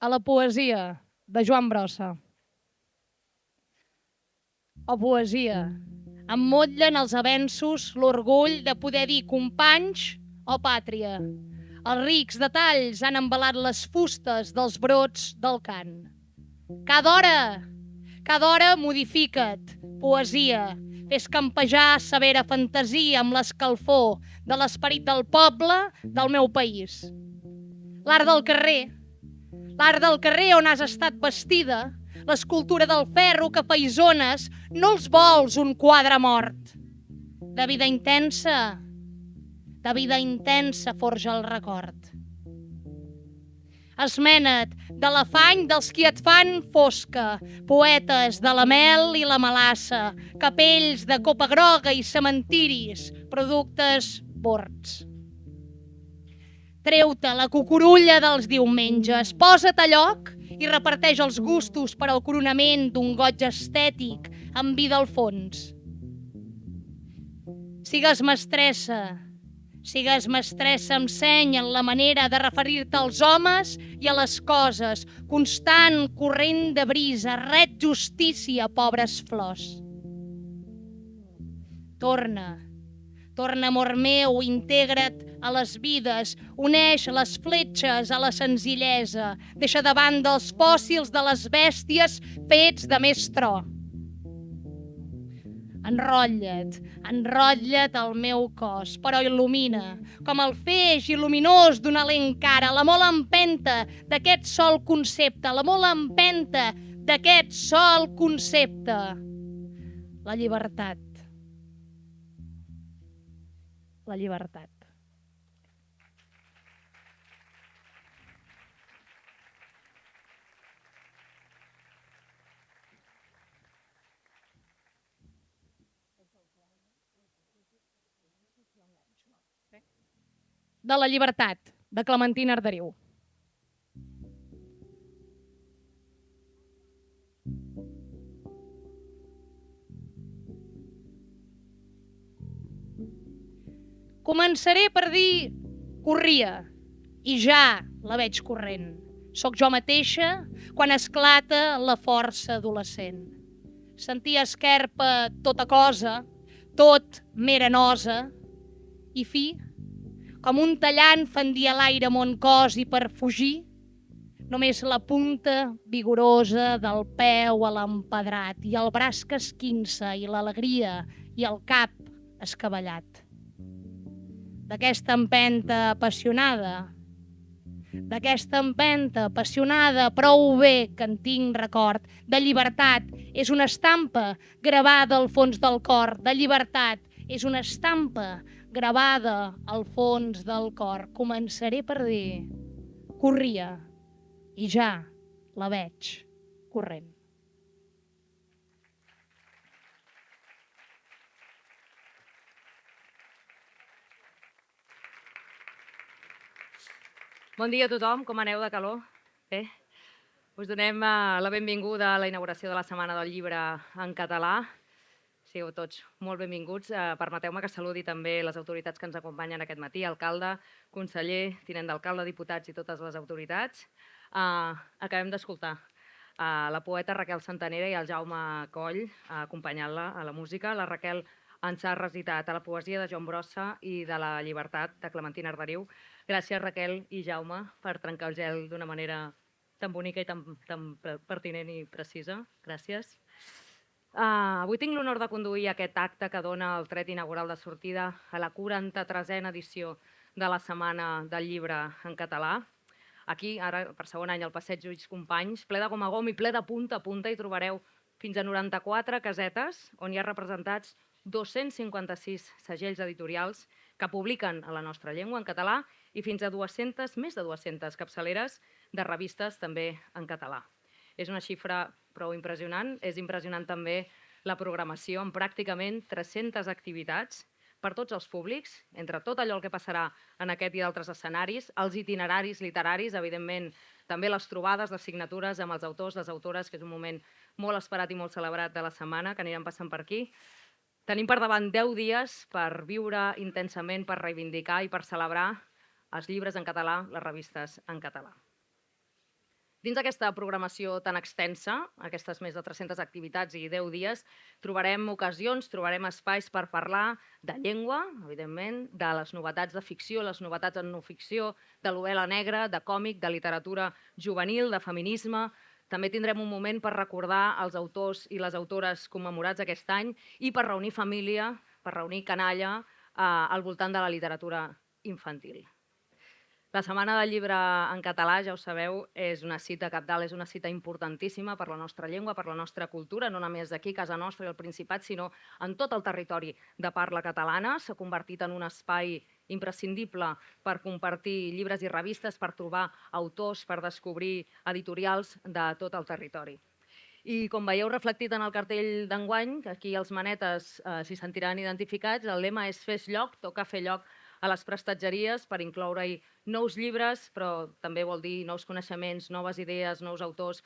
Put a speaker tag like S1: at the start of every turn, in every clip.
S1: a la poesia de Joan Brossa. O poesia, emmotllen els avenços l'orgull de poder dir companys o pàtria. Els rics detalls han embalat les fustes dels brots del cant. Cada hora modifica't, poesia, fes campejar severa fantasia amb l'escalfor de l'esperit del poble del meu país. L'art del carrer on has estat vestida, l'escultura del ferro que faisones, no els vols un quadre mort. De vida intensa forja el record. Esmena't de l'afany dels qui et fan fosca, poetes de la mel i la melassa, capells de copa groga i cementiris, productes bords. Treu-te la cucurulla dels diumenges, posa't a lloc i reparteix els gustos per al coronament d'un goig estètic amb vida al fons. Sigues mestressa amb seny en la manera de referir-te als homes i a les coses, constant corrent de brisa, ret justícia, pobres flors. Torna, amor meu, integra't a les vides, uneix les fletxes a la senzillesa, deixa de banda els fòssils de les bèsties fets de més tro. Enrotlla't al meu cos, però il·lumina, com el feix il·luminós d'una lent cara, la molt empenta d'aquest sol concepte, La llibertat. De la llibertat, de Clementina Arderiu. Començaré per dir corria, i ja la veig corrent. Soc jo mateixa quan esclata la força adolescent. Sentia esquerpa tota cosa, tot m'era nosa, i fi, com un tallant fendia l'aire mon cos i per fugir, només la punta vigorosa del peu a l'empedrat i el braç que esquinça i l'alegria i el cap escavallat. D'aquesta empenta apassionada, prou bé que en tinc record, de llibertat és una estampa gravada al fons del cor, Començaré per dir corria i ja la veig corrent.
S2: Bon dia a tothom, com aneu de calor? Bé, us donem la benvinguda a la inauguració de la Setmana del Llibre en català. Sigueu tots molt benvinguts. Permeteu-me que saludi també les autoritats que ens acompanyen aquest matí, alcalde, conseller, tinent d'alcalde, diputats i totes les autoritats. Acabem d'escoltar la poeta Raquel Santanera i el Jaume Coll acompanyant-la a la música. La Raquel ens ha recitat a la poesia de Joan Brossa i de la llibertat de Clementina Arderiu. Gràcies, Raquel i Jaume, per trencar el gel d'una manera tan bonica i tan pertinent i precisa. Gràcies. Avui tinc l'honor de conduir aquest acte que dona el tret inaugural de sortida a la 43a edició de la Setmana del Llibre en català. Aquí, ara, per segon any, al Passeig Lluís Companys, ple de gom a gom i ple de punta a punta, hi trobareu fins a 94 casetes on hi ha representats 256 segells editorials que publiquen a la nostra llengua, en català, i fins a més de 200 capçaleres de revistes també en català. És una xifra prou impressionant. És impressionant també la programació amb pràcticament 300 activitats per tots els públics, entre tot allò que passarà en aquest i d'altres escenaris, els itineraris literaris, evidentment, també les trobades de signatures amb els autors, les autores, que és un moment molt esperat i molt celebrat de la setmana, que aniran passant per aquí. Tenim per davant 10 dies per viure intensament, per reivindicar i per celebrar els llibres en català, les revistes en català. Dins d'aquesta programació tan extensa, aquestes més de 300 activitats i 10 dies, trobarem ocasions, trobarem espais per parlar de llengua, evidentment, de les novetats de ficció, les novetats en no ficció, de novel·la negra, de còmic, de literatura juvenil, de feminisme. També tindrem un moment per recordar els autors i les autores commemorats aquest any i per reunir família, per reunir canalla al voltant de la literatura infantil. La Setmana del Llibre en català, ja ho sabeu, és una cita cabdal, és una cita importantíssima per la nostra llengua, per la nostra cultura, no només aquí, a casa nostra i al Principat, sinó en tot el territori de parla catalana. S'ha convertit en un espai imprescindible per compartir llibres i revistes, per trobar autors, per descobrir editorials de tot el territori. I com veieu reflectit en el cartell d'enguany, que aquí els manetes s'hi sentiran identificats, el lema és Fes lloc, toca fer lloc a les prestatgeries per incloure-hi nous llibres, però també vol dir nous coneixements, noves idees, nous autors.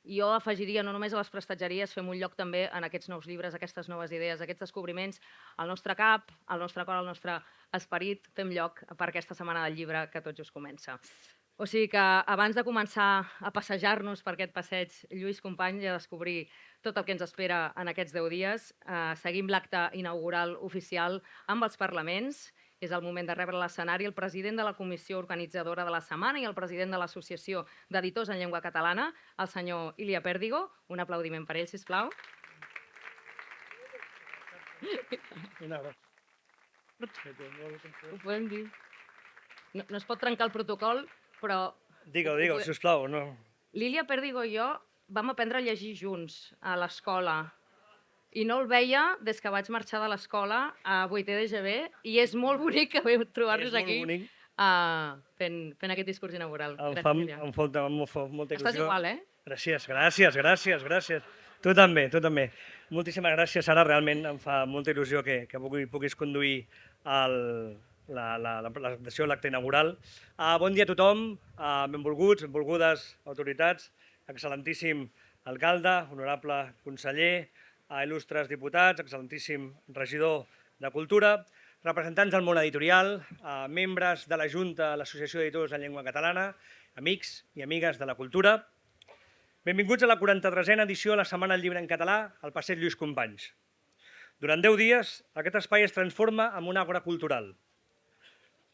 S2: I jo afegiria no només a les prestatgeries, fem un lloc també en aquests nous llibres, aquestes noves idees, aquests descobriments, al nostre cap, al nostre cor, al nostre esperit, fem lloc per aquesta Setmana del Llibre que tot just comença. O sigui que abans de començar a passejar-nos per aquest passeig, Lluís Companys, i a descobrir tot el que ens espera en aquests 10 dies, seguim l'acte inaugural oficial amb els parlaments. És el moment de rebre a l'escenari el president de la comissió organitzadora de la setmana i el president de l'Associació d'Editors en Llengua Catalana, el senyor Ilia Pérdigo. Un aplaudiment per ell, sisplau. Ho podem dir. No es pot trencar el protocol, però...
S3: Digue-ho, sisplau.
S2: L'Ilia Pérdigo i jo vam aprendre a llegir junts a l'escola. I no el veia des que vaig marxar de l'escola a 8è d'EGB i és molt bonic que veu trobar-nos aquí fent aquest discurs inaugural.
S3: Em fa molta il·lusió.
S2: Estàs igual, eh?
S3: Gràcies. Tu també. Moltíssimes gràcies, Sara. Realment em fa molta il·lusió que puguis conduir la presentació, l'acte inaugural. Bon dia a tothom, benvolguts, benvolgudes autoritats, excel·lentíssim alcalde, honorable conseller, il·lustres diputats, excel·lentíssim regidor de Cultura, representants del món editorial, membres de la Junta de l'Associació d'Editors en Llengua Catalana, amics i amigues de la cultura. Benvinguts a la 43a edició de la Setmana del Llibre en català al Passeig Lluís Companys. Durant 10 dies, aquest espai es transforma en un àgora cultural,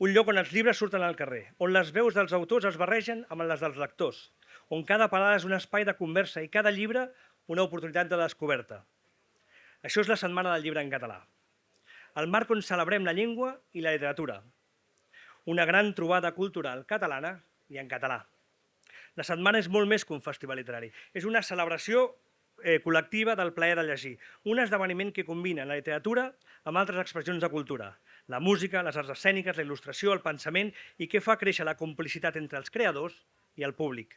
S3: un lloc on els llibres surten al carrer, on les veus dels autors es barregen amb les dels lectors, on cada parada és un espai de conversa i cada llibre una oportunitat de descoberta. Això és la Setmana del Llibre en català. El marc on celebrem la llengua i la literatura. Una gran trobada cultural catalana i en català. La setmana és molt més que un festival literari. És una celebració col·lectiva del plaer de llegir. Un esdeveniment que combina la literatura amb altres expressions de cultura. La música, les arts escèniques, la il·lustració, el pensament i que fa créixer la complicitat entre els creadors i el públic.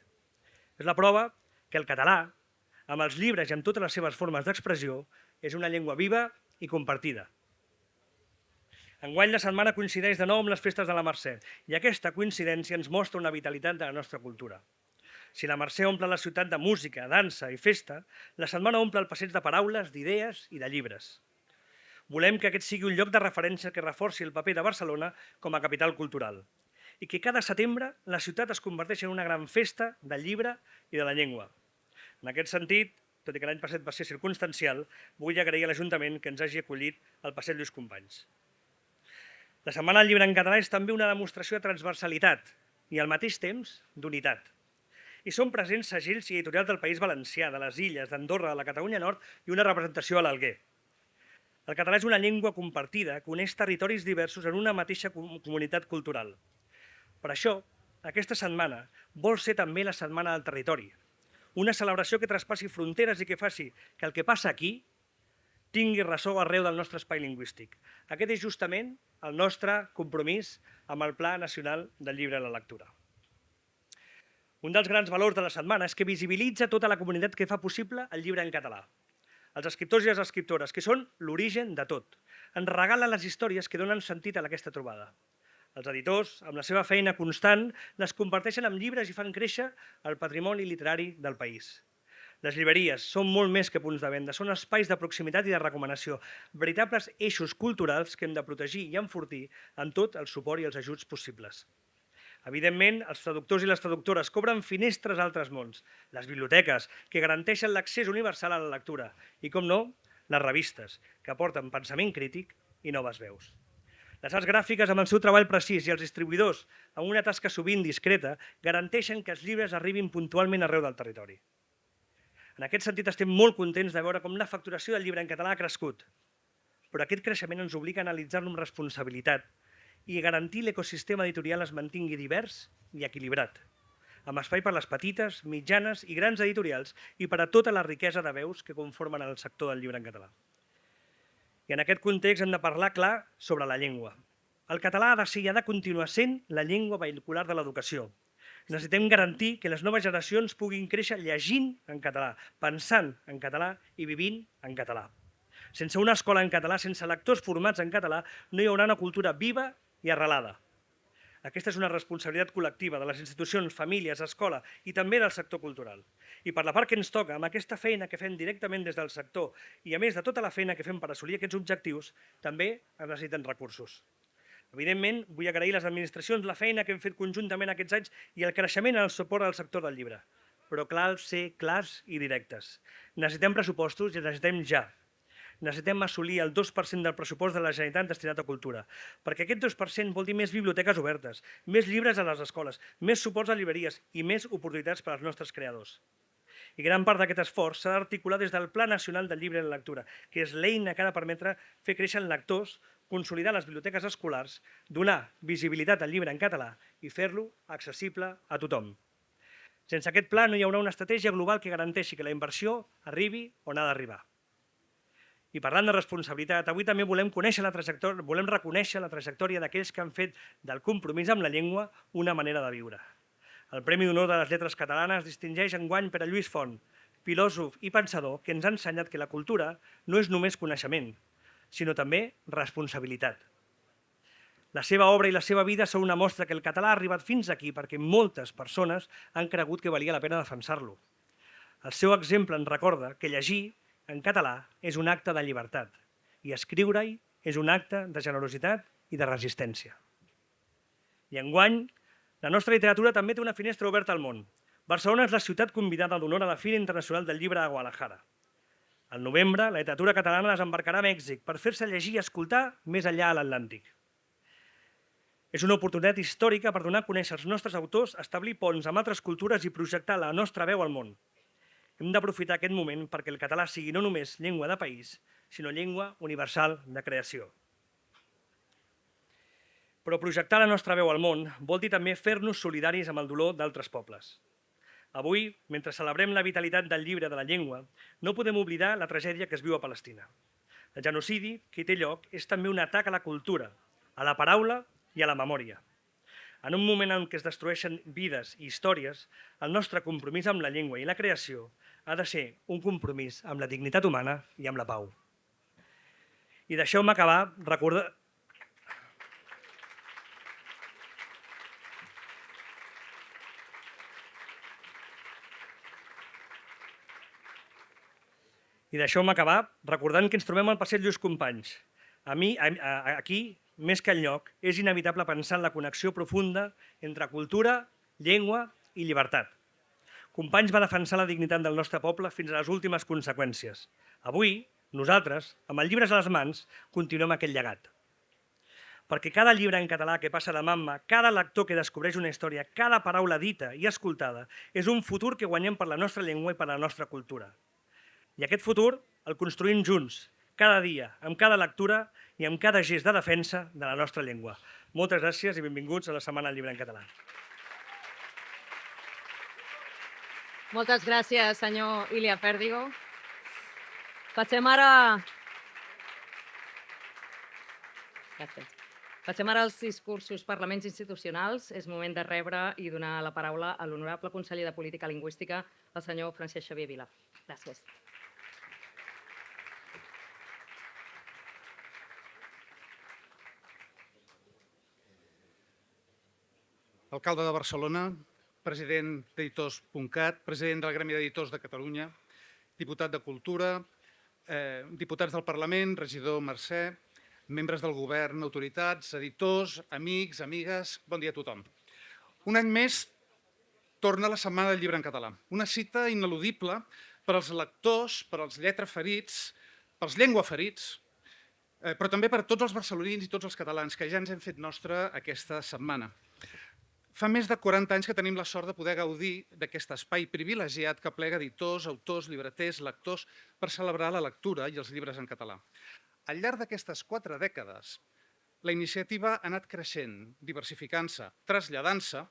S3: És la prova que el català, amb els llibres i amb totes les seves formes d'expressió, és una llengua viva i compartida. Enguany la setmana coincideix de nou amb les festes de la Mercè i aquesta coincidència ens mostra una vitalitat de la nostra cultura. Si la Mercè omple la ciutat de música, dansa i festa, la setmana omple el passeig de paraules, d'idees i de llibres. Volem que aquest sigui un lloc de referència que reforci el paper de Barcelona com a capital cultural i que cada setembre la ciutat es converteixi en una gran festa del llibre i de la llengua. En aquest sentit, tot i que l'any passat va ser circumstancial, vull agrair a l'Ajuntament que ens hagi acollit al Passeig Lluís Companys. La Setmana del Llibre en català és també una demostració de transversalitat i al mateix temps d'unitat. Hi són presents segells i editorials del País Valencià, de les Illes, d'Andorra, de la Catalunya Nord i una representació a l'Alguer. El català és una llengua compartida que uneix territoris diversos en una mateixa comunitat cultural. Per això, aquesta setmana vol ser també la Setmana del Territori, una celebració que traspassi fronteres i que faci que el que passa aquí tingui ressò arreu del nostre espai lingüístic. Aquest és justament el nostre compromís amb el Pla Nacional del Llibre i la Lectura. Un dels grans valors de la setmana és que visibilitza tota la comunitat que fa possible el llibre en català. Els escriptors i les escriptores, que són l'origen de tot, ens regalen les històries que donen sentit a aquesta trobada. Els editors, amb la seva feina constant, les comparteixen amb llibres i fan créixer el patrimoni literari del país. Les llibreries són molt més que punts de venda, són espais de proximitat i de recomanació, veritables eixos culturals que hem de protegir i enfortir amb tot el suport i els ajuts possibles. Evidentment, els traductors i les traductores cobren finestres a altres mons, les biblioteques, que garanteixen l'accés universal a la lectura, i, com no, les revistes, que aporten pensament crític i noves veus. Les arts gràfiques, amb el seu treball precís, i els distribuïdors, amb una tasca sovint discreta, garanteixen que els llibres arribin puntualment arreu del territori. En aquest sentit, estem molt contents de veure com la facturació del llibre en català ha crescut, però aquest creixement ens obliga a analitzar-lo amb responsabilitat i garantir l'ecosistema editorial es mantingui divers i equilibrat, amb espai per a les petites, mitjanes i grans editorials i per a tota la riquesa de veus que conformen el sector del llibre en català. I en aquest context hem de parlar clar sobre la llengua. El català ha de ser i ha de continuar sent la llengua vehicular de l'educació. Necessitem garantir que les noves generacions puguin créixer llegint en català, pensant en català i vivint en català. Sense una escola en català, sense lectors formats en català, no hi haurà una cultura viva i arrelada. Aquesta és una responsabilitat col·lectiva de les institucions, famílies, escola i també del sector cultural. I per la part que ens toca, amb aquesta feina que fem directament des del sector i a més de tota la feina que fem per assolir aquests objectius, també es necessiten recursos. Evidentment, vull agrair a les administracions la feina que hem fet conjuntament aquests anys i el creixement en el suport al sector del llibre. Però cal ser clars i directes. Necessitem pressupostos i els necessitem ja. Necessitem assolir el 2% del pressupost de la Generalitat destinat a cultura, perquè aquest 2% vol dir més biblioteques obertes, més llibres a les escoles, més suports a llibreries i més oportunitats per als nostres creadors. I gran part d'aquest esforç s'ha d'articular des del Pla Nacional del Llibre en Lectura, que és l'eina que ha de permetre fer créixer en lectors, consolidar les biblioteques escolars, donar visibilitat al llibre en català i fer-lo accessible a tothom. Sense aquest pla no hi haurà una estratègia global que garanteixi que la inversió arribi on ha d'arribar. I parlant de responsabilitat, avui també volem reconèixer la trajectòria d'aquells que han fet del compromís amb la llengua una manera de viure. El Premi d'Honor de les Lletres Catalanes distingeix enguany per a Lluís Font, filòsof i pensador que ens ha ensenyat que la cultura no és només coneixement, sinó també responsabilitat. La seva obra i la seva vida són una mostra que el català ha arribat fins aquí perquè moltes persones han cregut que valia la pena defensar-lo. El seu exemple ens recorda que llegir en català és un acte de llibertat i escriure-hi és un acte de generositat i de resistència. I enguany, la nostra literatura també té una finestra oberta al món. Barcelona és la ciutat convidada d'honor a la Fira Internacional del Llibre a Guadalajara. Al novembre, la literatura catalana desembarcarà a Mèxic per fer-se llegir i escoltar més enllà a l'Atlàntic. És una oportunitat històrica per donar a conèixer els nostres autors, establir ponts amb altres cultures i projectar la nostra veu al món. Hem d'aprofitar aquest moment perquè el català sigui no només llengua de país, sinó llengua universal de creació. Però projectar la nostra veu al món vol dir també fer-nos solidaris amb el dolor d'altres pobles. Avui, mentre celebrem la vitalitat del llibre de la llengua, no podem oblidar la tragèdia que es viu a Palestina. El genocidi que té lloc és també un atac a la cultura, a la paraula i a la memòria. En un moment en què es destrueixen vides i històries, el nostre compromís amb la llengua i la creació ha de ser un compromís amb la dignitat humana i amb la pau. I deixeu-me acabar recordant... que ens trobem al passeig Lluís Companys. Aquí, més que enlloc, és inevitable pensar en la connexió profunda entre cultura, llengua i llibertat. Companys va defensar la dignitat del nostre poble fins a les últimes conseqüències. Avui, nosaltres, amb els llibres a les mans, continuem aquest llegat. Perquè cada llibre en català que passa de mà en mà, cada lector que descobreix una història, cada paraula dita i escoltada, és un futur que guanyem per la nostra llengua i per la nostra cultura. I aquest futur el construïm junts, cada dia, amb cada lectura i amb cada gest de defensa de la nostra llengua. Moltes gràcies i benvinguts a la Setmana del Llibre en Català.
S2: Moltes gràcies, senyor Ilia Pèrdigo. Passem ara als discursos parlaments institucionals. És moment de rebre i donar la paraula a l'honorable conseller de Política Lingüística, el senyor Francesc Xavier Vila. Gràcies.
S4: Alcalde de Barcelona, president d'Editors.cat, president del Gremi d'Editors de Catalunya, diputat de Cultura, diputats del Parlament, regidor Mercè, membres del govern, autoritats, editors, amics, amigues, bon dia a tothom. Un any més torna la Setmana del Llibre en Català, una cita ineludible per als lectors, per als lletraferits, pels llengüaferits, però també per tots els barcelonins i tots els catalans que ja ens hem fet nostra aquesta setmana. Fa més de 40 anys que tenim la sort de poder gaudir d'aquest espai privilegiat que plega editors, autors, llibreters, lectors per celebrar la lectura i els llibres en català. Al llarg d'aquestes 4 dècades, la iniciativa ha anat creixent, diversificant-se, traslladant-se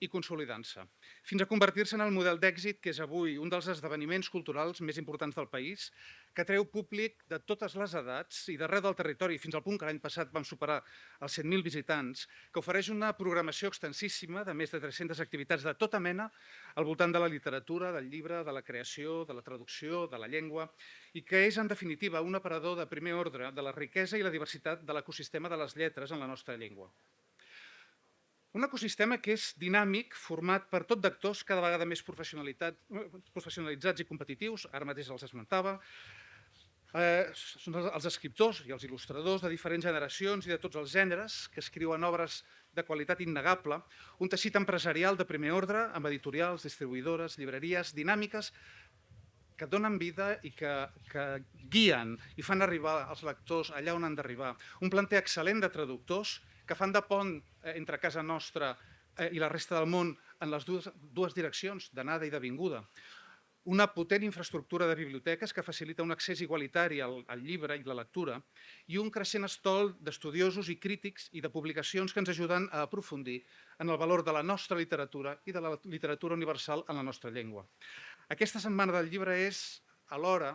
S4: i consolidant-se, fins a convertir-se en el model d'èxit que és avui un dels esdeveniments culturals més importants del país, que atreu públic de totes les edats i d'arreu del territori, fins al punt que l'any passat vam superar els 100.000 visitants, que ofereix una programació extensíssima de més de 300 activitats de tota mena al voltant de la literatura, del llibre, de la creació, de la traducció, de la llengua, i que és, en definitiva, un aparador de primer ordre de la riquesa i la diversitat de l'ecosistema de les lletres en la nostra llengua. Un ecosistema que és dinàmic, format per tot d'actors cada vegada més professionalitzats i competitius, ara mateix els esmentava, són els escriptors i els il·lustradors de diferents generacions i de tots els gèneres que escriuen obres de qualitat innegable, un teixit empresarial de primer ordre amb editorials, distribuïdores, llibreries dinàmiques que donen vida i que guien i fan arribar els lectors allà on han d'arribar. Un planter excel·lent de traductors que fan de pont entre casa nostra i la resta del món en les dues direccions, d'anada i de vinguda. Una potent infraestructura de biblioteques que facilita un accés igualitari al llibre i la lectura i un creixent estol d'estudiosos i crítics i de publicacions que ens ajuden a aprofundir en el valor de la nostra literatura i de la literatura universal en la nostra llengua. Aquesta Setmana del Llibre és, alhora,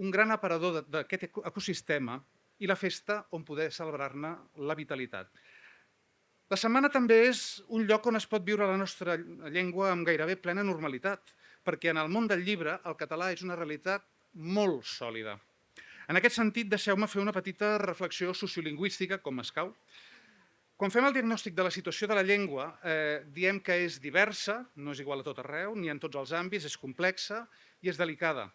S4: un gran aparador d'aquest ecosistema i la festa on poder celebrar-ne la vitalitat. La setmana també és un lloc on es pot viure la nostra llengua amb gairebé plena normalitat, perquè en el món del llibre el català és una realitat molt sòlida. En aquest sentit, deixeu-me fer una petita reflexió sociolingüística, com escau. Quan fem el diagnòstic de la situació de la llengua, diem que és diversa, no és igual a tot arreu, ni en tots els àmbits, és complexa i és delicada,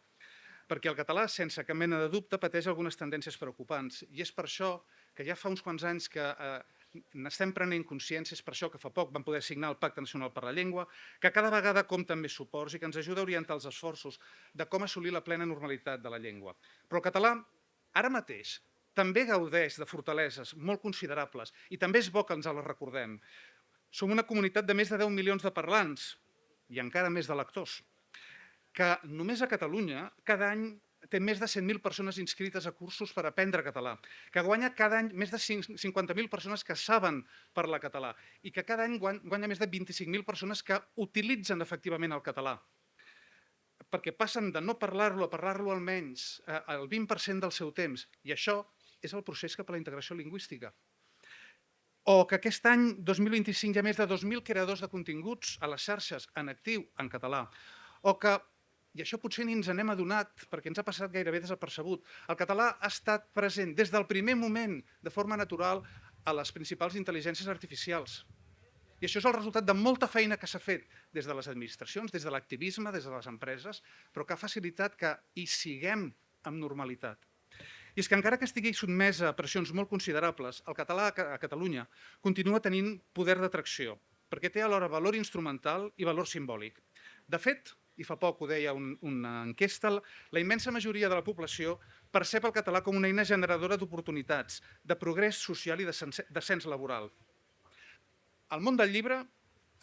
S4: perquè el català, sense cap mena de dubte, pateix algunes tendències preocupants. I és per això que ja fa uns quants anys que n'estem prenent consciència, és per això que fa poc vam poder signar el Pacte Nacional per la Llengua, que cada vegada compta amb més suports i que ens ajuda a orientar els esforços de com assolir la plena normalitat de la llengua. Però el català, ara mateix, també gaudeix de fortaleses molt considerables i també és bo que ens les recordem. Som una comunitat de més de 10 milions de parlants i encara més de lectors, que només a Catalunya cada any té més de 100.000 persones inscrites a cursos per aprendre català, que guanya cada any més de 50.000 persones que saben parlar català i que cada any guanya més de 25.000 persones que utilitzen efectivament el català, perquè passen de no parlar-lo a parlar-lo almenys el 20% del seu temps, i això és el procés cap a la integració lingüística. O que aquest any, 2025, hi ha més de 2.000 creadors de continguts a les xarxes en actiu en català, o que, i això potser ni ens n'hem adonat perquè ens ha passat gairebé desapercebut, el català ha estat present des del primer moment de forma natural a les principals intel·ligències artificials. I això és el resultat de molta feina que s'ha fet des de les administracions, des de l'activisme, des de les empreses, però que ha facilitat que hi siguem amb normalitat. I és que encara que estigui sotmesa a pressions molt considerables, el català a Catalunya continua tenint poder d'atracció, perquè té alhora valor instrumental i valor simbòlic. De fet, i fa poc ho deia una enquesta, la immensa majoria de la població percep el català com una eina generadora d'oportunitats, de progrés social i d'ascens laboral. El món del llibre,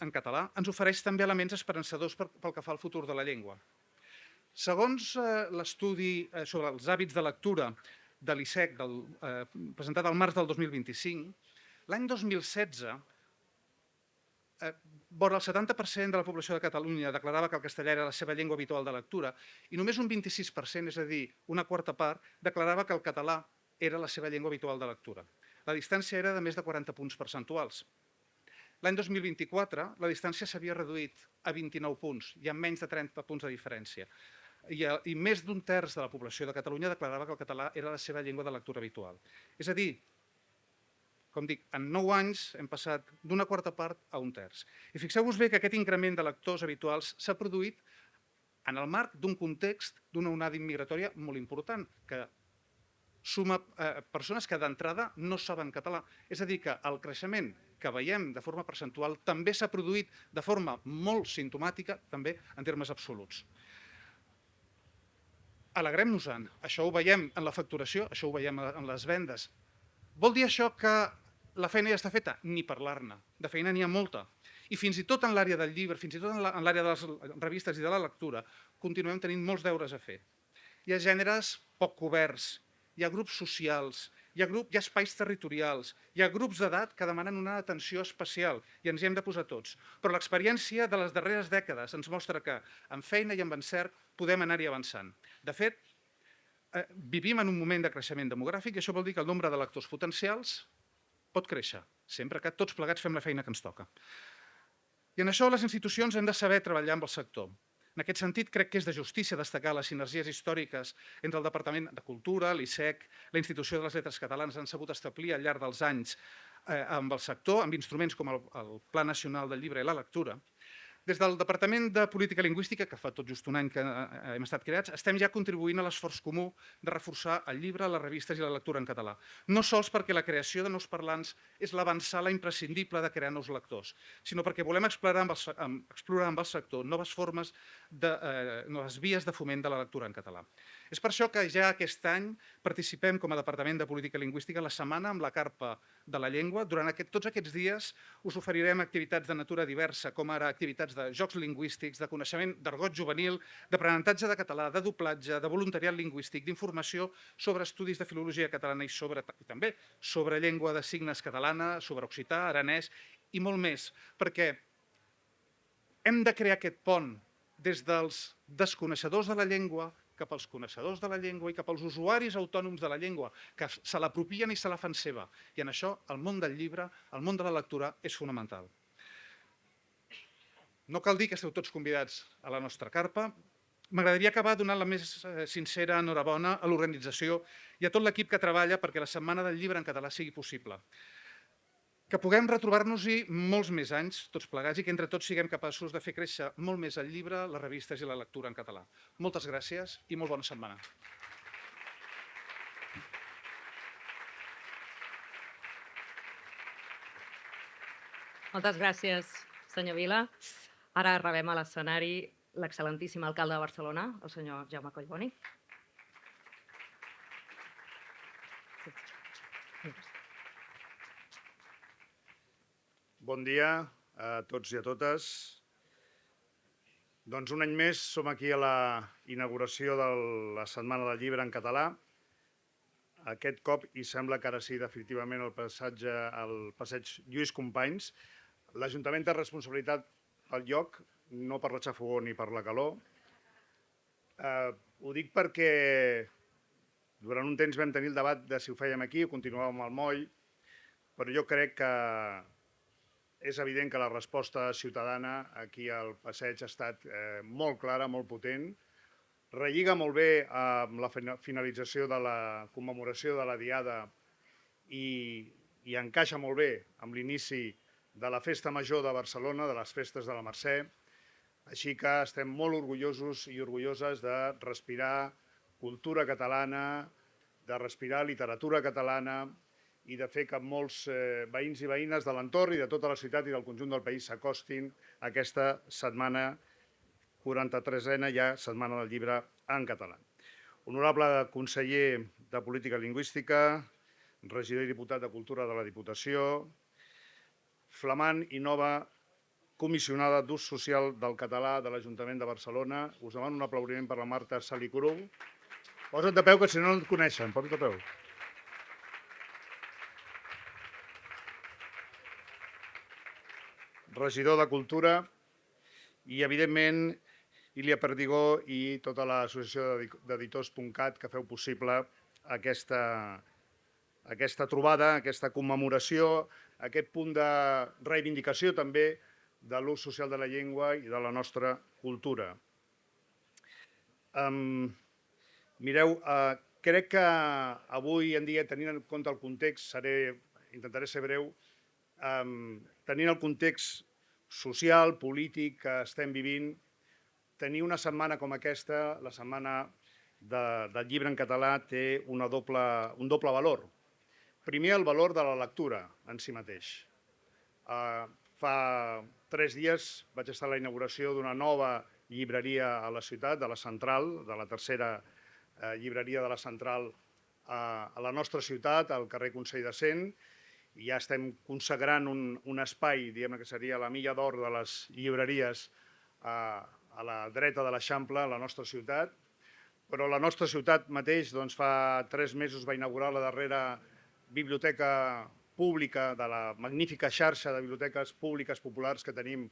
S4: en català, ens ofereix també elements esperançadors pel que fa al futur de la llengua. Segons l'estudi sobre els hàbits de lectura de l'ISEC, presentat al març del 2025, l'any 2016, vora el 70% de la població de Catalunya declarava que el castellà era la seva llengua habitual de lectura i només un 26%, és a dir, una quarta part, declarava que el català era la seva llengua habitual de lectura. La distància era de més de 40 punts percentuals. L'any 2024 la distància s'havia reduït a 29 punts i amb menys de 30 punts de diferència. I més d'un terç de la població de Catalunya declarava que el català era la seva llengua de lectura habitual. És a dir, com dic, en 9 anys hem passat d'una quarta part a un terç. I fixeu-vos bé que aquest increment de lectors habituals s'ha produït en el marc d'un context d'una onada immigratòria molt important, que suma persones que d'entrada no saben català. És a dir, que el creixement que veiem de forma percentual també s'ha produït de forma molt simptomàtica, també en termes absoluts. Alegrem-nos-en, això ho veiem en la facturació, això ho veiem en les vendes. Vol dir això que la feina ja està feta? Ni parlar-ne. De feina n'hi ha molta. I fins i tot en l'àrea del llibre, fins i tot en l'àrea de les revistes i de la lectura, continuem tenint molts deures a fer. Hi ha gèneres poc coberts, hi ha grups socials, hi ha espais territorials, hi ha grups d'edat que demanen una atenció especial i ens hi hem de posar tots. Però l'experiència de les darreres dècades ens mostra que amb feina i amb encert podem anar-hi avançant. De fet, vivim en un moment de creixement demogràfic i això vol dir que el nombre de lectors potencials pot créixer, sempre que tots plegats fem la feina que ens toca. I en això les institucions hem de saber treballar amb el sector. En aquest sentit, crec que és de justícia destacar les sinergies històriques entre el Departament de Cultura, l'ISEC, la Institució de les Lletres Catalanes han sabut establir al llarg dels anys amb el sector, amb instruments com el Pla Nacional del Llibre i la Lectura. Des del Departament de Política Lingüística, que fa tot just un any que hem estat creats, estem ja contribuint a l'esforç comú de reforçar el llibre, les revistes i la lectura en català. No sols perquè la creació de nous parlants és l'avançada imprescindible de crear nous lectors, sinó perquè volem explorar amb el sector noves formes, noves vies de foment de la lectura en català. És per això que ja aquest any participem com a Departament de Política Lingüística a la Setmana amb la Carpa de la Llengua. Durant tots aquests dies us oferirem activitats de natura diversa, com ara activitats de jocs lingüístics, de coneixement d'argot juvenil, d'aprenentatge de català, de doblatge, de voluntariat lingüístic, d'informació sobre estudis de filologia catalana i també sobre llengua de signes catalana, sobre occità, aranès i molt més, perquè hem de crear aquest pont des dels desconeixedors de la llengua cap als coneixedors de la llengua i cap als usuaris autònoms de la llengua, que se l'apropien i se la fan seva. I en això el món del llibre, el món de la lectura és fonamental. No cal dir que esteu tots convidats a la nostra carpa. M'agradaria acabar donant la més sincera enhorabona a l'organització i a tot l'equip que treballa perquè la Setmana del Llibre en català sigui possible. Que puguem retrobar-nos-hi molts més anys, tots plegats, i que entre tots siguem capaços de fer créixer molt més el llibre, les revistes i la lectura en català. Moltes gràcies i molt bona setmana.
S2: Moltes gràcies, senyor Vila. Ara rebem a l'escenari l'excel·lentíssim alcalde de Barcelona, el senyor Jaume Collboni.
S5: Bon dia a tots i a totes. Doncs un any més som aquí a la inauguració de la Setmana del Llibre en català. Aquest cop, i sembla que ara sí definitivament el passatge al passeig Lluís Companys, l'Ajuntament té responsabilitat pel lloc, no per la xafogor ni per la calor. Ho dic perquè durant un temps vam tenir el debat de si ho fèiem aquí o continuàvem al moll, però jo crec que és evident que la resposta ciutadana aquí al passeig ha estat molt clara, molt potent. Relliga molt bé amb la finalització de la commemoració de la Diada i encaixa molt bé amb l'inici de la Festa Major de Barcelona, de les Festes de la Mercè. Així que estem molt orgullosos i orgulloses de respirar cultura catalana, de respirar literatura catalana, i de fer que molts veïns i veïnes de l'entorn i de tota la ciutat i del conjunt del país s'acostin a aquesta setmana, 43a ja, Setmana del Llibre en català. Honorable conseller de Política Lingüística, regidor i diputat de Cultura de la Diputació, flamant i nova comissionada d'ús social del català de l'Ajuntament de Barcelona, us demano un aplaudiment per la Marta Salicurú. Posa't de peu, que si no et coneixen, posa't de peu. Regidor de Cultura i, evidentment, Ilia Perdigó i tota l'associació d'editors.cat que feu possible aquesta trobada, aquesta commemoració, aquest punt de reivindicació també de l'ús social de la llengua i de la nostra cultura. Mireu, crec que avui en dia, tenint en compte el context, intentaré ser breu, tenint el context social, polític que estem vivint, tenir una setmana com aquesta, la setmana del llibre en català té un doble valor. Primer, el valor de la lectura en si mateix. Fa 3 dies vaig estar a la inauguració d'una nova llibreria a la ciutat, de la Central, de la tercera llibreria de la Central a la nostra ciutat, al carrer Consell de Cent, i ja estem consagrant un espai, diguem que seria la milla d'or de les llibreries a la dreta de l'Eixample, a la nostra ciutat. Però la nostra ciutat mateix, fa 3 mesos, va inaugurar la darrera biblioteca pública de la magnífica xarxa de biblioteques públiques populars que tenim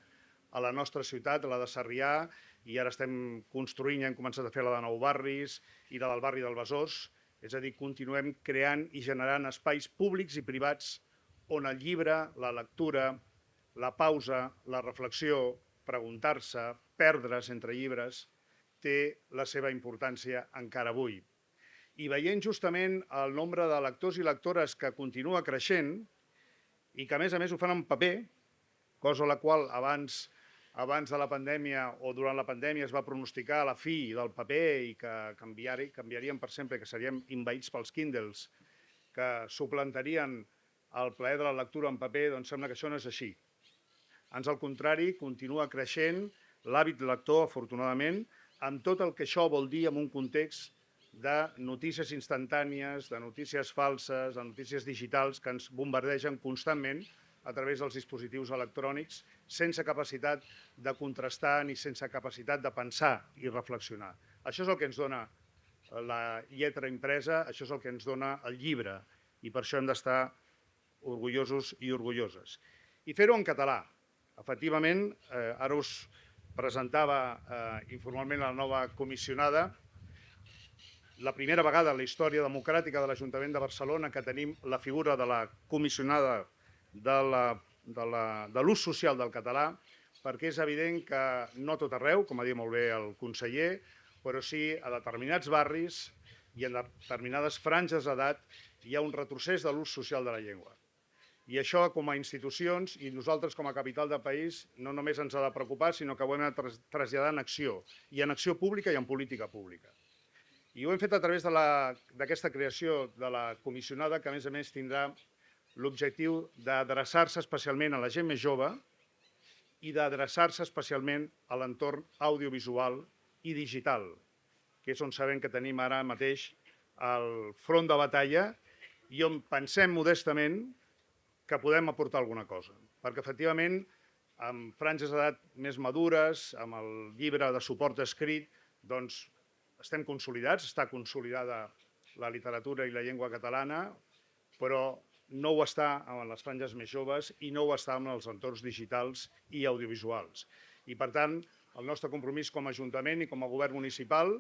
S5: a la nostra ciutat, la de Sarrià, i ara estem construint, ja hem començat a fer la de Nou Barris i la del barri del Besòs. És a dir, continuem creant i generant espais públics i privats on el llibre, la lectura, la pausa, la reflexió, preguntar-se, perdre's entre llibres, té la seva importància encara avui. I veient justament el nombre de lectors i lectores que continua creixent i que, a més ho fan en paper, cosa a la qual abans de la pandèmia o durant la pandèmia es va pronosticar la fi del paper i que canviaríem per sempre, que seríem envaïts pels Kindles, que suplantarien el plaer de la lectura en paper, doncs sembla que això no és així. Ans al contrari, continua creixent l'hàbit lector, afortunadament, amb tot el que això vol dir en un context de notícies instantànies, de notícies falses, de notícies digitals que ens bombardegen constantment a través dels dispositius electrònics, sense capacitat de contrastar ni sense capacitat de pensar i reflexionar. Això és el que ens dona la lletra impresa, això és el que ens dona el llibre, i per això hem d'estar orgullosos i orgulloses. I fer-ho en català. Efectivament, ara us presentava informalment la nova comissionada, la primera vegada en la història democràtica de l'Ajuntament de Barcelona que tenim la figura de la comissionada de l'ús social del català, perquè és evident que no tot arreu, com ha dit molt bé el conseller, però sí a determinats barris i en determinades franges d'edat hi ha un retrocés de l'ús social de la llengua. I això, com a institucions i nosaltres com a capital del país, no només ens ha de preocupar, sinó que ho hem de traslladar en acció, i en acció pública i en política pública. I ho hem fet a través d'aquesta creació de la comissionada, que a més tindrà l'objectiu d'adreçar-se especialment a la gent més jove i d'adreçar-se especialment a l'entorn audiovisual i digital, que és on sabem que tenim ara mateix el front de batalla i on pensem modestament que podem aportar alguna cosa. Perquè, efectivament, amb franges d'edat més madures, amb el llibre de suport escrit, doncs estem consolidats, està consolidada la literatura i la llengua catalana, però no ho està en les franges més joves i no ho està en els entorns digitals i audiovisuals. I, per tant, el nostre compromís com a Ajuntament i com a Govern municipal,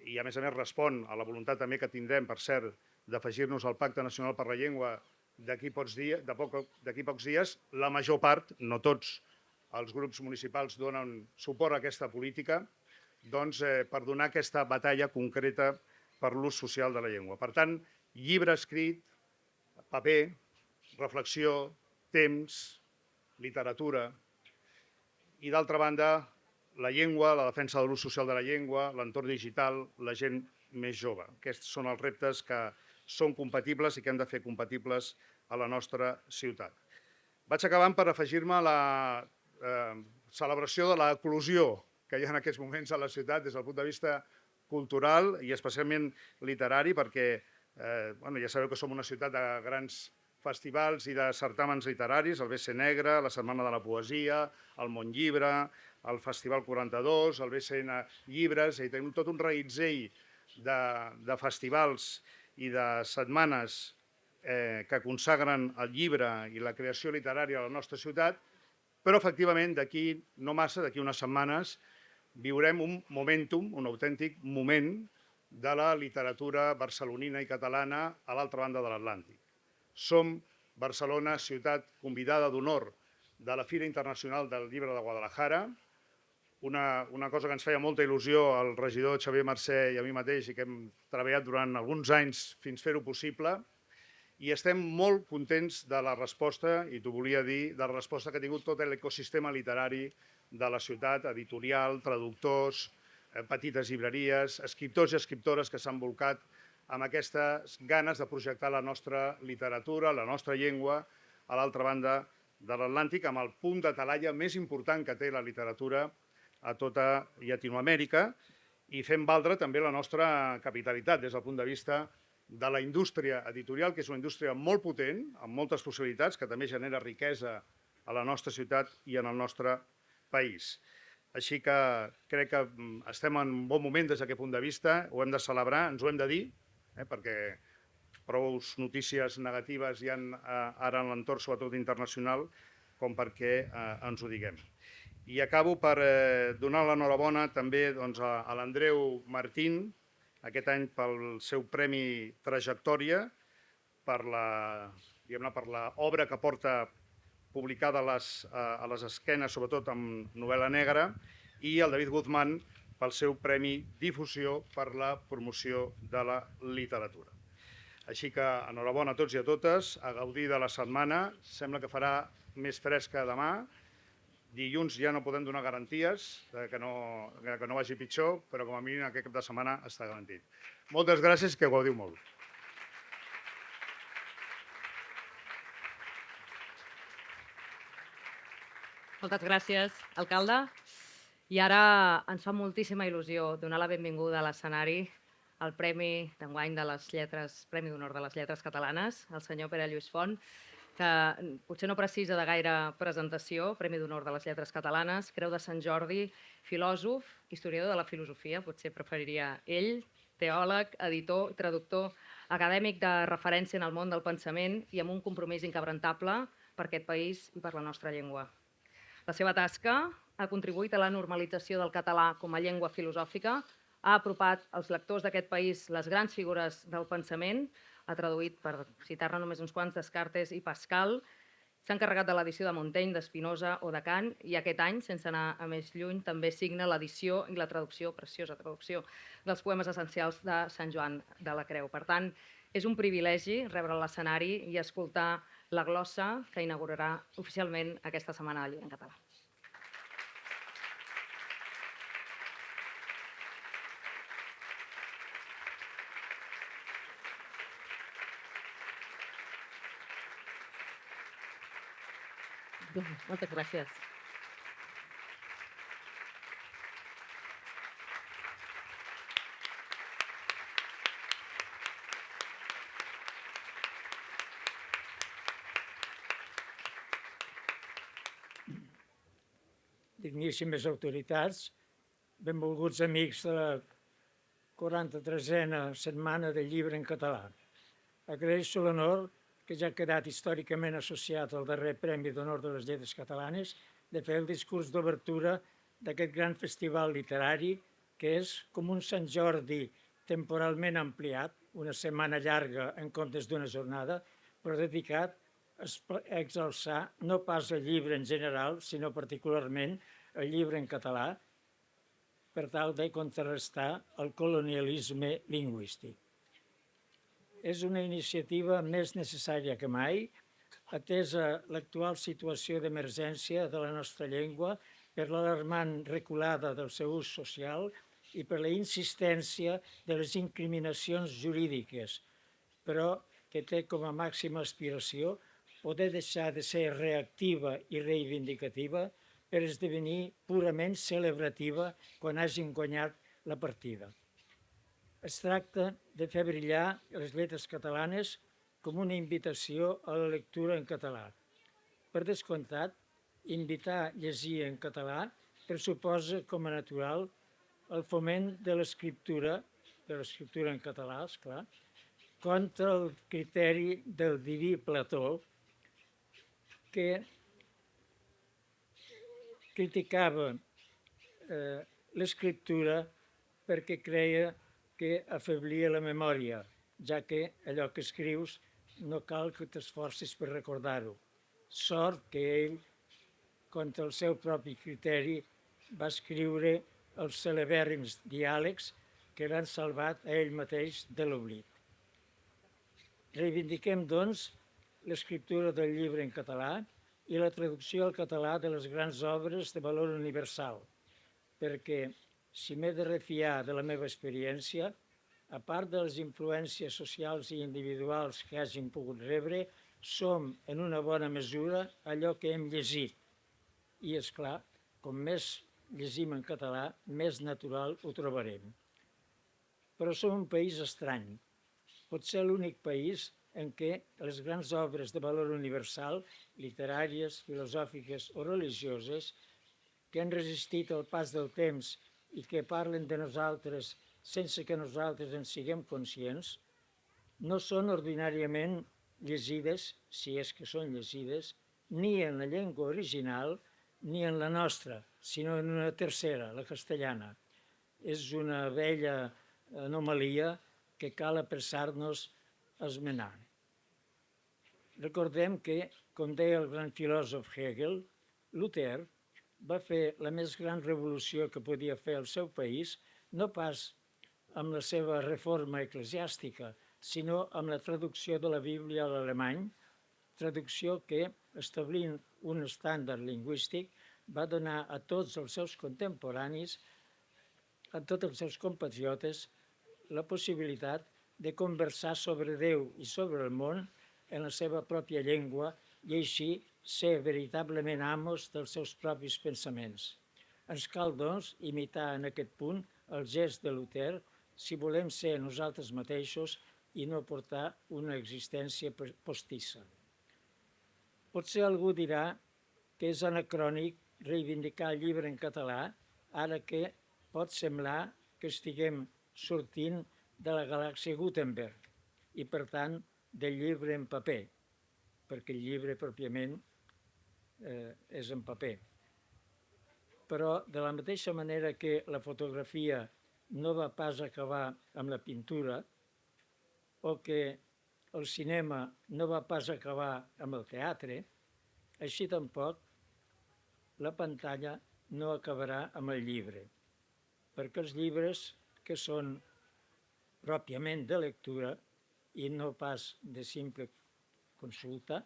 S5: i a més respon a la voluntat també que tindrem, per cert, d'afegir-nos al Pacte Nacional per la Llengua d'aquí pocs dies, la major part, no tots els grups municipals donen suport a aquesta política, doncs per donar aquesta batalla concreta per l'ús social de la llengua. Per tant, llibre escrit, paper, reflexió, temps, literatura i, d'altra banda, la llengua, la defensa de l'ús social de la llengua, l'entorn digital, la gent més jove. Aquests són els reptes que són compatibles i que hem de fer compatibles a la nostra ciutat. Vaig acabant per afegir-me a la celebració de l'eclosió que hi ha en aquests moments a la ciutat des del punt de vista cultural i especialment literari, perquè ja sabeu que som una ciutat de grans festivals i de certàmens literaris, el BC Negre, la Setmana de la Poesia, el Món Llibre, el Festival 42, el BCN Llibres, i tenim tot un reguitzell de festivals i de setmanes que consagren el llibre i la creació literària a la nostra ciutat, però efectivament d'aquí no massa, d'aquí unes setmanes, viurem un momentum, un autèntic moment de la literatura barcelonina i catalana a l'altra banda de l'Atlàntic. Som Barcelona, ciutat convidada d'honor de la Fira Internacional del Llibre de Guadalajara, una cosa que ens feia molta il·lusió al regidor Xavier Mercè i a mi mateix i que hem treballat durant alguns anys fins fer-ho possible, i estem molt contents de la resposta, i t'ho volia dir, de la resposta que ha tingut tot l'ecosistema literari de la ciutat, editorial, traductors, petites llibreries, escriptors i escriptores que s'han volcat amb aquestes ganes de projectar la nostra literatura, la nostra llengua, a l'altra banda de l'Atlàntic, amb el punt de talaia més important que té la literatura a tota Llatinoamèrica, i fent valdre també la nostra capitalitat des del punt de vista de la indústria editorial, que és una indústria molt potent, amb moltes possibilitats, que també genera riquesa a la nostra ciutat i en el nostre país. Així que crec que estem en un bon moment des d'aquest punt de vista, ho hem de celebrar, ens ho hem de dir, perquè prou notícies negatives hi ha ara en l'entorn, sobretot internacional, com perquè ens ho diguem. I acabo per donar l'enhorabona també a l'Andreu Martín, aquest any pel seu Premi Trajectòria, per l'obra que porta publicada a les esquenes, sobretot amb novel·la negra, i el David Guzmán pel seu Premi Difusió per la promoció de la literatura. Així que enhorabona a tots i a totes, a gaudir de la setmana, sembla que farà més fresca demà, dilluns ja no podem donar garanties que no vagi pitjor, però com a mínim aquest cap de setmana està garantit. Moltes gràcies i que gaudiu molt.
S2: Moltes gràcies, alcalde. I ara ens fa moltíssima il·lusió donar la benvinguda a l'escenari al Premi d'enguany de les Lletres, Premi d'Honor de les Lletres Catalanes, el senyor Pere Lluís Font, que potser no precisa de gaire presentació, Premi d'Honor de les Lletres Catalanes, Creu de Sant Jordi, filòsof, historiador de la filosofia, potser preferiria ell, teòleg, editor, traductor, acadèmic de referència en el món del pensament i amb un compromís inquebrantable per aquest país i per la nostra llengua. La seva tasca ha contribuït a la normalització del català com a llengua filosòfica, ha apropat als lectors d'aquest país les grans figures del pensament, ha traduït, per citar-ne només uns quants, Descartes i Pascal, s'ha encarregat de l'edició de Montaigne, d'Espinosa o de Kant, i aquest any, sense anar a més lluny, també signa l'edició i la traducció, preciosa traducció, dels poemes essencials de Sant Joan de la Creu. Per tant, és un privilegi rebre l'escenari i escoltar la glossa que inaugurarà oficialment aquesta Setmana del Llibre en Català. Moltes gràcies.
S6: Digníssimes autoritats, benvolguts amics de la 43a Setmana del Llibre en Català. Agraeixo l'honor que ja ha quedat històricament associat al darrer Premi d'Honor de les Lletres Catalanes, de fer el discurs d'obertura d'aquest gran festival literari que és com un Sant Jordi temporalment ampliat, una setmana llarga en comptes d'una jornada, però dedicat a exalçar no pas el llibre en general, sinó particularment el llibre en català, per tal de contrarrestar el colonialisme lingüístic. És una iniciativa més necessària que mai, atesa l'actual situació d'emergència de la nostra llengua per l'alarmant reculada del seu ús social i per la insistència de les incriminacions jurídiques, però que té com a màxima aspiració poder deixar de ser reactiva i reivindicativa per esdevenir purament celebrativa quan hàgim guanyat la partida. Es tracta de fer brillar les lletres catalanes com una invitació a la lectura en català. Per descomptat, invitar a llegir en català pressuposa com a natural el foment de l'escriptura en català, esclar, contra el criteri del diví Plató, que criticava l'escriptura perquè creia que afeblia la memòria, ja que allò que escrius no cal que t'esforcis per recordar-ho. Sort que ell, contra el seu propi criteri, va escriure els celebèrrims diàlegs que l'han salvat a ell mateix de l'oblit. Reivindiquem, doncs, l'escriptura del llibre en català i la traducció al català de les grans obres de valor universal, perquè Si m'he de refiar de la meva experiència, a part de les influències socials i individuals que hagin pogut rebre, som, en una bona mesura, allò que hem llegit. I, és clar, com més llegim en català, més natural ho trobarem. Però som un país estrany. Potser l'únic país en què les grans obres de valor universal, literàries, filosòfiques o religioses, que han resistit al pas del temps i que parlen de nosaltres sense que nosaltres en siguem conscients, no són ordinàriament llegides, si és que són llegides, ni en la llengua original ni en la nostra, sinó en una tercera, la castellana. És una vella anomalia que cal apressar-nos a esmenar. Recordem que, com deia el gran filòsof Hegel, Luther va fer la més gran revolució que podia fer el seu país, no pas amb la seva reforma eclesiàstica, sinó amb la traducció de la Bíblia a l'alemany, traducció que, establint un estàndard lingüístic, va donar a tots els seus contemporanis, a tots els seus compatriotes, la possibilitat de conversar sobre Déu i sobre el món en la seva pròpia llengua i així ser veritablement amos dels seus propis pensaments. Ens cal, doncs, imitar en aquest punt el gest de Luther si volem ser nosaltres mateixos i no portar una existència postissa. Potser algú dirà que és anacrònic reivindicar el llibre en català, ara que pot semblar que estiguem sortint de la galàxia Gutenberg i, per tant, del llibre en paper, perquè el llibre pròpiament és en paper. Però, de la mateixa manera que la fotografia no va pas acabar amb la pintura, o que el cinema no va pas acabar amb el teatre, així tampoc la pantalla no acabarà amb el llibre, perquè els llibres que són pròpiament de lectura i no pas de simple consulta,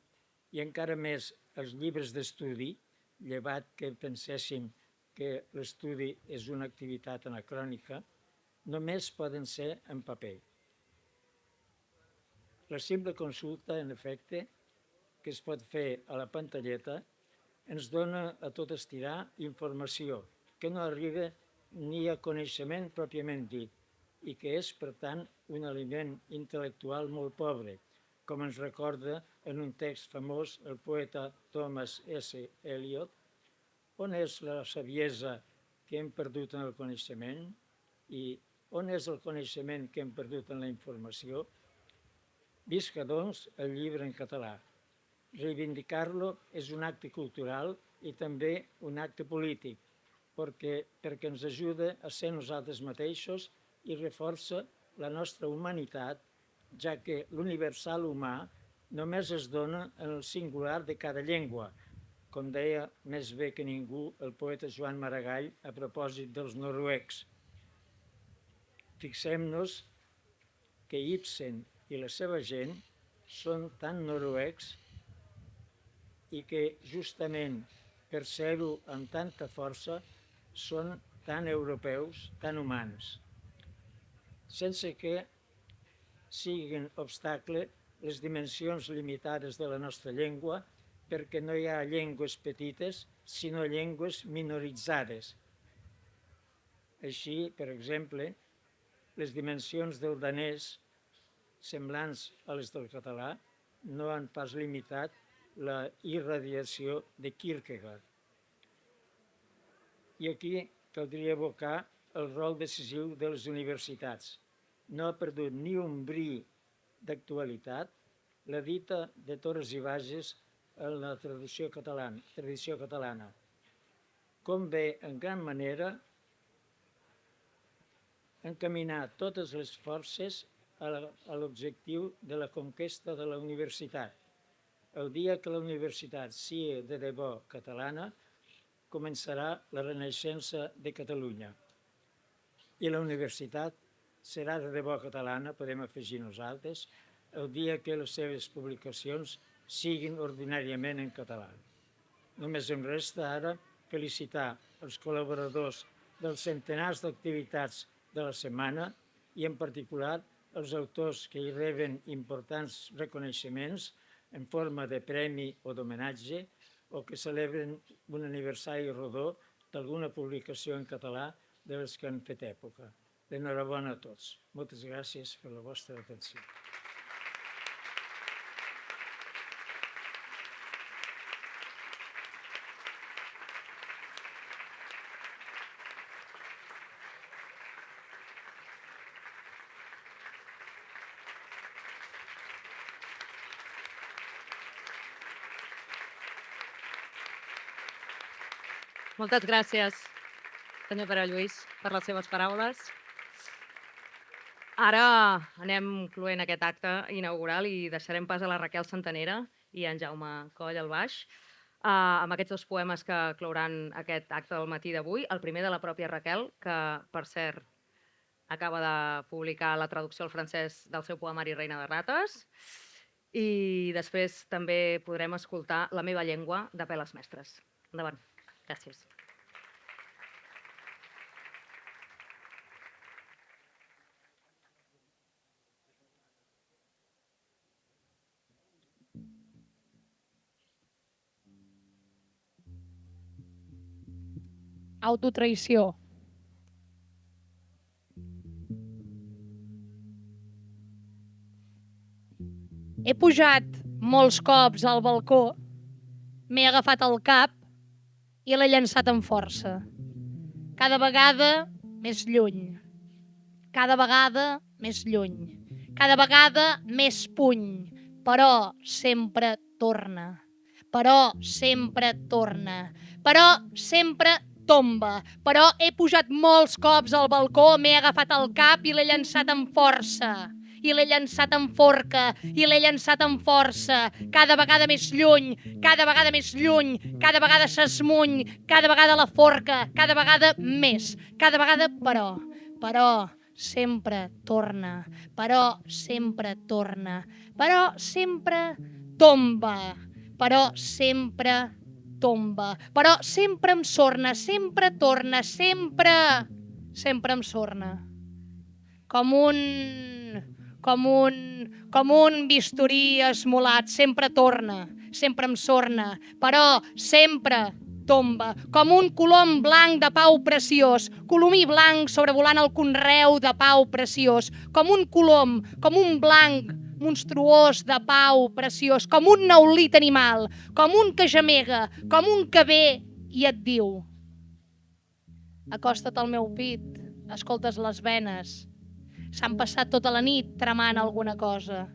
S6: i encara més els llibres d'estudi, llevat que penséssim que l'estudi és una activitat anacrònica, només poden ser en paper. La simple consulta, en efecte, que es pot fer a la pantalleta, ens dona a tot estirar informació que no arriba ni a coneixement pròpiament dit i que és, per tant, un aliment intel·lectual molt pobre, com ens recorda en un text famós el poeta Thomas S. Eliot, on és la saviesa que hem perdut en el coneixement i on és el coneixement que hem perdut en la informació. Visca, doncs, el llibre en català. Reivindicar-lo és un acte cultural i també un acte polític, perquè ens ajuda a ser nosaltres mateixos i reforça la nostra humanitat, ja que l'universal humà només es dona en el singular de cada llengua, com deia més bé que ningú el poeta Joan Maragall a propòsit dels noruecs. Fixem-nos que Ibsen i la seva gent són tan noruecs i que justament per ser-ho amb tanta força són tan europeus, tan humans, sense que siguin obstacle les dimensions limitades de la nostra llengua, perquè no hi ha llengües petites, sinó llengües minoritzades. Així, per exemple, les dimensions del danès, semblants a les del català, no han pas limitat la irradiació de Kierkegaard. I aquí caldria evocar el rol decisiu de les universitats. No ha perdut ni un bri d'actualitat la dita de Torres i Bages en la tradició catalana, com ve en gran manera encaminar totes les forces a l'objectiu de la conquesta de la universitat. El dia que la universitat sigui de debò catalana, començarà la renaixença de Catalunya. I la universitat serà de debò catalana, podem afegir nosaltres, el dia que les seves publicacions siguin ordinàriament en català. Només em resta ara felicitar els col·laboradors dels centenars d'activitats de la setmana i, en particular, els autors que hi reben importants reconeixements en forma de premi o d'homenatge o que celebren un aniversari rodó d'alguna publicació en català de les que han fet època. Enhorabona a tots. Moltes gràcies per la vostra atenció.
S2: Moltes gràcies, senyor Pere Lluís, per les seves paraules. Ara anem cloent aquest acte inaugural i deixarem pas a la Raquel Santanera i a en Jaume Coll al baix amb aquests dos poemes que clouran aquest acte del matí d'avui. El primer de la pròpia Raquel, que, per cert, acaba de publicar la traducció al francès del seu poemari Reina de rates. I després també podrem escoltar La meva llengua, de Peles Mestres. Endavant. Gràcies.
S1: Autotraïció. He pujat molts cops al balcó, m'he agafat el cap i l'he llançat amb força. Cada vegada més lluny. Cada vegada més lluny. Cada vegada més puny. Però sempre torna. Però sempre torna. Però sempre tomba. Però he pujat molts cops al balcó, m'he agafat el cap i l'he llançat amb força. I l'he llançat amb forca, i l'he llançat amb força, cada vegada més lluny, cada vegada més lluny, cada vegada s'esmuny, cada vegada la forca, cada vegada més, cada vegada però sempre torna, però sempre torna, però sempre tomba, però sempre tomba, però sempre em sorna, sempre torna, sempre em sorna. Com un bisturí esmolat, sempre torna, sempre em sorna, però sempre tomba, com un colom blanc de pau preciós, colomí blanc sobrevolant el conreu de pau preciós, com un colom, com un blanc monstruós de pau preciós, com un naulit animal, com un que gemega, com un que ve i et diu: acosta't al meu pit, escoltes les venes, s'han passat tota la nit tramant alguna cosa.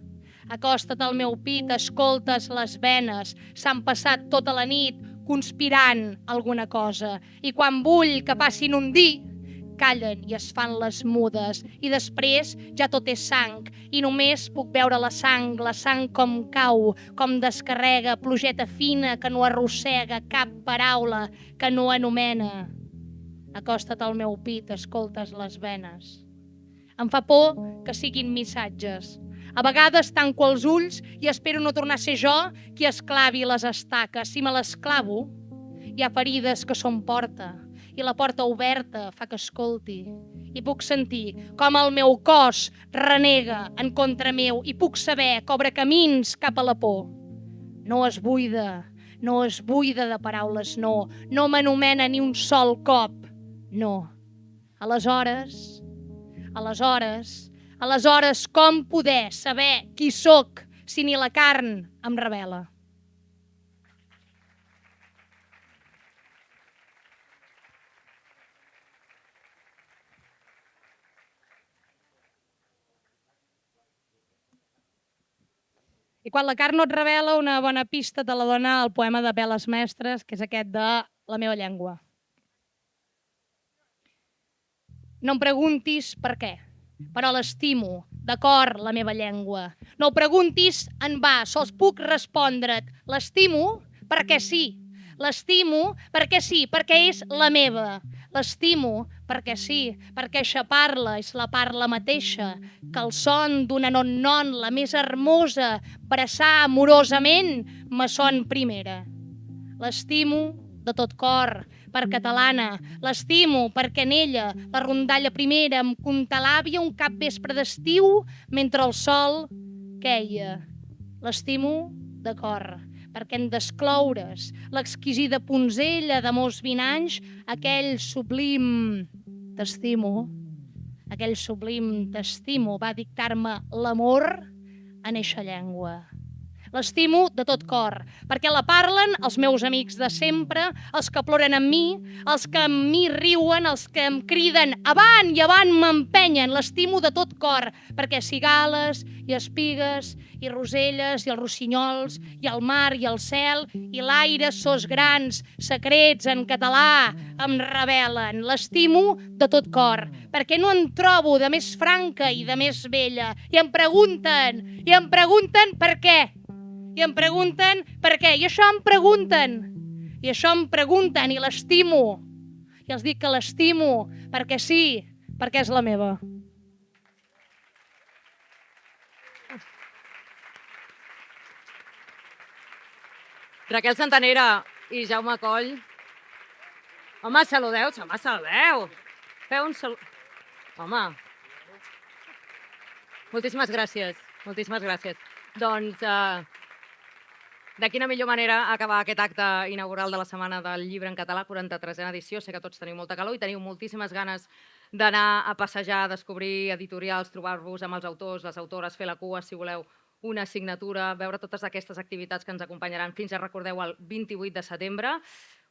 S1: Acosta't al meu pit, escoltes les venes, s'han passat tota la nit conspirant alguna cosa. I quan vull que passin un dir, callen i es fan les mudes. I després ja tot és sang i només puc veure la sang com cau, com descarrega, plogeta fina que no arrossega cap paraula que no anomena. Acosta't al meu pit, escoltes les venes. Em fa por que siguin missatges. A vegades tanco els ulls i espero no tornar a ser jo qui esclavi les estaques. Si me l'esclavo, hi ha ferides que són porta i la porta oberta fa que escolti. I puc sentir com el meu cos renega en contra meu i puc saber que obre camins cap a la por. No es buida de paraules, no m'anomena ni un sol cop, no. Aleshores, com poder saber qui sóc si ni la carn em revela? I quan la carn no et revela, una bona pista te la dona el poema de Peles Mestres, que és aquest de La meva llengua. No em preguntis per què, però l'estimo, d'acord, la meva llengua. No ho preguntis en va, sols puc respondre't. L'estimo perquè sí. L'estimo perquè sí, perquè és la meva. L'estimo perquè sí, perquè eixa parla és la parla mateixa, que el son d'una non, la més hermosa, bressar amorosament, me son primera. L'estimo de tot cor, per catalana. L'estimo perquè en ella, la rondalla primera, em conta l'àvia un cap vespre d'estiu mentre el sol queia. L'estimo de cor, perquè en descloure's l'exquisida punzella de molts 20 anys, aquell sublim t'estimo va dictar-me l'amor en eixa llengua. L'estimo de tot cor, perquè la parlen els meus amics de sempre, els que ploren amb mi, els que amb mi riuen, els que em criden avant i avant m'empenyen. L'estimo de tot cor, perquè cigales i espigues i roselles i els rossinyols i el mar i el cel i l'aire, sos grans, secrets en català, em revelen. L'estimo de tot cor, perquè no en trobo de més franca i de més vella. I em pregunten per què. I em pregunten per què. I això em pregunten. I l'estimo. I els dic que l'estimo perquè sí, perquè és la meva.
S2: Raquel Santanera i Jaume Coll. Home, saludeu. Feu un salut. Home. Moltíssimes gràcies. Doncs, de quina millor manera acabar aquest acte inaugural de la Setmana del Llibre en Català, 43a edició. Sé que tots teniu molta calor i teniu moltíssimes ganes d'anar a passejar, a descobrir editorials, trobar-vos amb els autors, les autores, fer la cua, si voleu, una signatura, veure totes aquestes activitats que ens acompanyaran fins, ja recordeu, el 28 de setembre.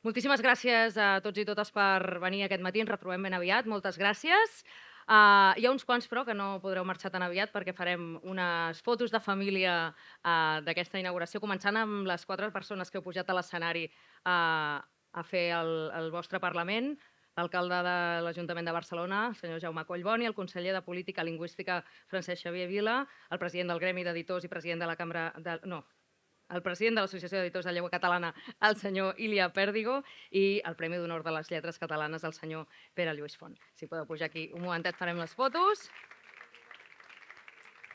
S2: Moltíssimes gràcies a tots i totes per venir aquest matí. Ens retrobem ben aviat. Moltes gràcies. Hi ha uns quants, però, que no podreu marxar tan aviat perquè farem unes fotos de família d'aquesta inauguració, començant amb les 4 persones que heu pujat a l'escenari a fer el vostre Parlament, l'alcalde de l'Ajuntament de Barcelona, el senyor Jaume Collboni, el conseller de Política Lingüística, Francesc Xavier Vila, el president del Gremi d'Editors i president de la Cambra... el president de l'Associació d'Editors de Llengua Catalana, el senyor Ilia Pèrdigo, i el Premi d'Honor de les Lletres Catalanes, el senyor Pere Lluís Font. Si podeu pujar aquí un momentet, farem les fotos.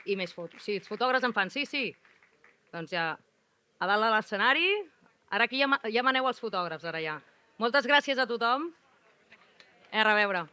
S2: I més fotos. Sí, els fotògrafs en fan, sí. Doncs ja, a dalt de l'escenari. Ara aquí ja maneu els fotògrafs, ara ja. Moltes gràcies a tothom. A reveure.